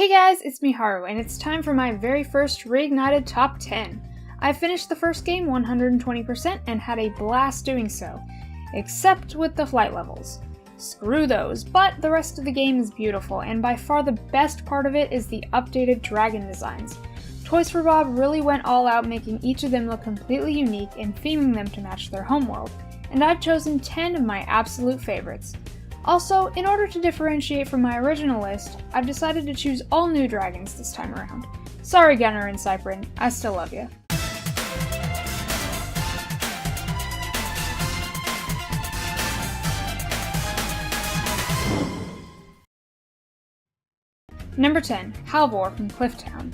Hey guys, it's Miharu, and it's time for my very first Reignited Top 10. I finished the first game 120% and had a blast doing so, except with the flight levels. Screw those, but the rest of the game is beautiful, and by far the best part of it is the updated dragon designs. Toys for Bob really went all out, making each of them look completely unique and theming them to match their homeworld, and I've chosen 10 of my absolute favorites. Also, in order to differentiate from my original list, I've decided to choose all new dragons this time around. Sorry Gunnar and Cyprin, I still love you. Number 10, Halvor from Clifftown.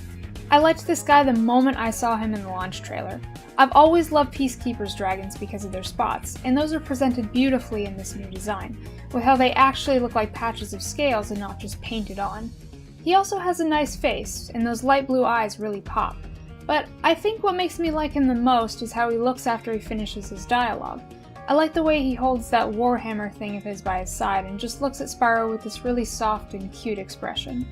I liked this guy the moment I saw him in the launch trailer. I've always loved Peacekeeper's dragons because of their spots, and those are presented beautifully in this new design, with how they actually look like patches of scales and not just painted on. He also has a nice face, and those light blue eyes really pop. But I think what makes me like him the most is how he looks after he finishes his dialogue. I like the way he holds that warhammer thing of his by his side and just looks at Spyro with this really soft and cute expression.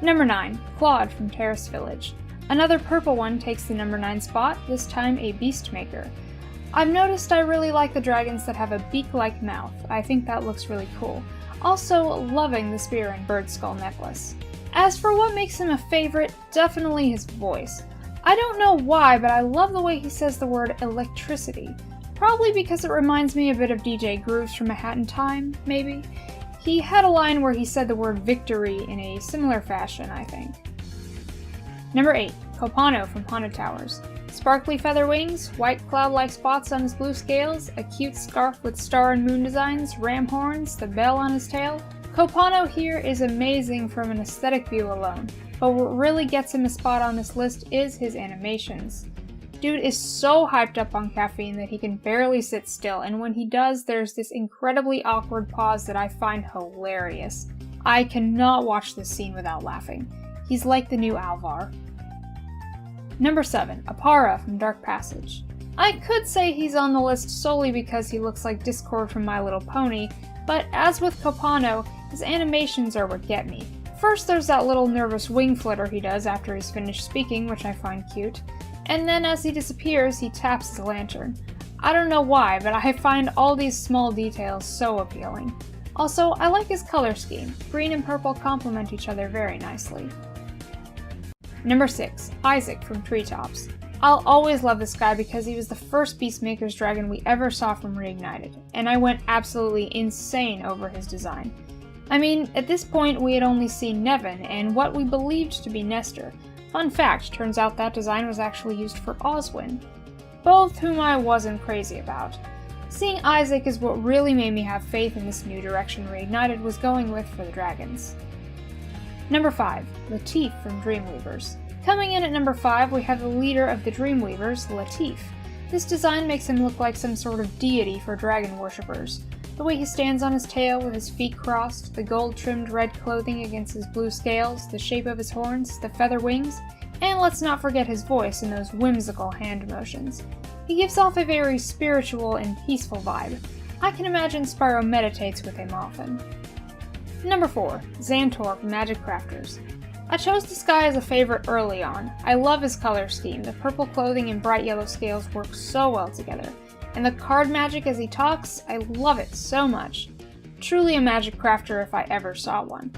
Number 9, Claude from Terrace Village. Another purple one takes the number 9 spot, this time a Beastmaker. I've noticed I really like the dragons that have a beak-like mouth. I think that looks really cool. Also, loving the spear and bird skull necklace. As for what makes him a favorite, definitely his voice. I don't know why, but I love the way he says the word electricity. Probably because it reminds me a bit of DJ Grooves from A Hat in Time, maybe? He had a line where he said the word victory in a similar fashion, I think. Number 8, Copano from Haunted Towers. Sparkly feather wings, white cloud-like spots on his blue scales, a cute scarf with star and moon designs, ram horns, the bell on his tail. Copano here is amazing from an aesthetic view alone, but what really gets him a spot on this list is his animations. Dude is so hyped up on caffeine that he can barely sit still, and when he does, there's this incredibly awkward pause that I find hilarious. I cannot watch this scene without laughing. He's like the new Alvar. Number 7, Apara from Dark Passage. I could say he's on the list solely because he looks like Discord from My Little Pony, but as with Copano, his animations are what get me. First there's that little nervous wing flutter he does after he's finished speaking, which I find cute. And then as he disappears, he taps his lantern. I don't know why, but I find all these small details so appealing. Also, I like his color scheme. Green and purple complement each other very nicely. Number 6, Isaac from Treetops. I'll always love this guy because he was the first Beastmaker's dragon we ever saw from Reignited, and I went absolutely insane over his design. I mean, at this point we had only seen Nevin and what we believed to be Nestor. Fun fact, turns out that design was actually used for Oswin, both whom I wasn't crazy about. Seeing Isaac is what really made me have faith in this new direction Reignited was going with for the dragons. Number 5, Latif from Dreamweavers. Coming in at number 5, we have the leader of the Dreamweavers, Latif. This design makes him look like some sort of deity for dragon worshippers. The way he stands on his tail with his feet crossed, the gold-trimmed red clothing against his blue scales, the shape of his horns, the feather wings, and let's not forget his voice and those whimsical hand motions. He gives off a very spiritual and peaceful vibe. I can imagine Spyro meditates with him often. Number 4, Xantor from Magic Crafters. I chose this guy as a favorite early on. I love his color scheme. The purple clothing and bright yellow scales work so well together. And the card magic as he talks, I love it so much. Truly a magic crafter if I ever saw one.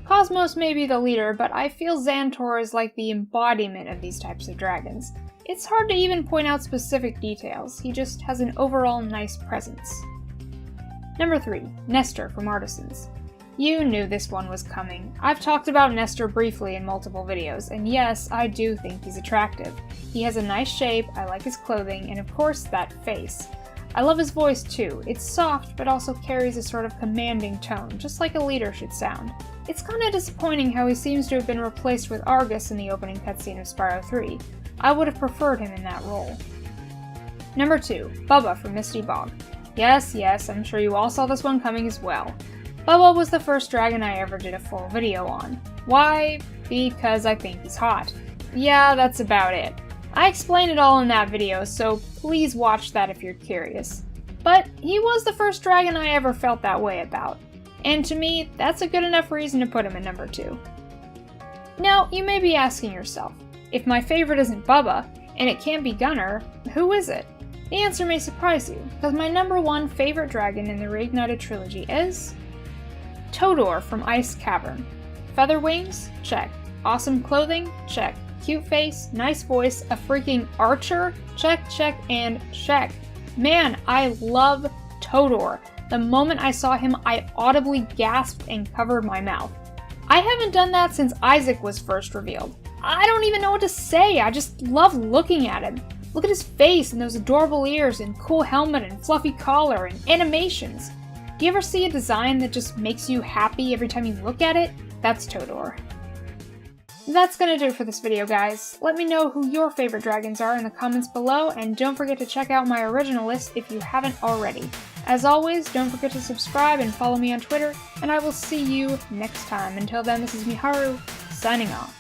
Cosmos may be the leader, but I feel Xantor is like the embodiment of these types of dragons. It's hard to even point out specific details, he just has an overall nice presence. Number 3, Nestor from Artisans. You knew this one was coming. I've talked about Nestor briefly in multiple videos, and yes, I do think he's attractive. He has a nice shape, I like his clothing, and of course that face. I love his voice too. It's soft, but also carries a sort of commanding tone, just like a leader should sound. It's kinda disappointing how he seems to have been replaced with Argus in the opening cutscene of Spyro 3. I would have preferred him in that role. Number 2, Bubba from Misty Bog. Yes, I'm sure you all saw this one coming as well. Bubba was the first dragon I ever did a full video on. Why? Because I think he's hot. Yeah, that's about it. I explained it all in that video, so please watch that if you're curious. But he was the first dragon I ever felt that way about. And to me, that's a good enough reason to put him at number 2. Now, you may be asking yourself, if my favorite isn't Bubba, and it can't be Gunner, who is it? The answer may surprise you, because my number one favorite dragon in the Reignited Trilogy is Todor from Ice Cavern. Feather wings? Check. Awesome clothing? Check. Cute face, nice voice, a freaking archer? Check, check, and check. Man, I love Todor. The moment I saw him, I audibly gasped and covered my mouth. I haven't done that since Isaac was first revealed. I don't even know what to say, I just love looking at him. Look at his face and those adorable ears and cool helmet and fluffy collar and animations. Do you ever see a design that just makes you happy every time you look at it? That's Todor. That's gonna do it for this video, guys. Let me know who your favorite dragons are in the comments below, and don't forget to check out my original list if you haven't already. As always, don't forget to subscribe and follow me on Twitter, and I will see you next time. Until then, this is Miharu, signing off.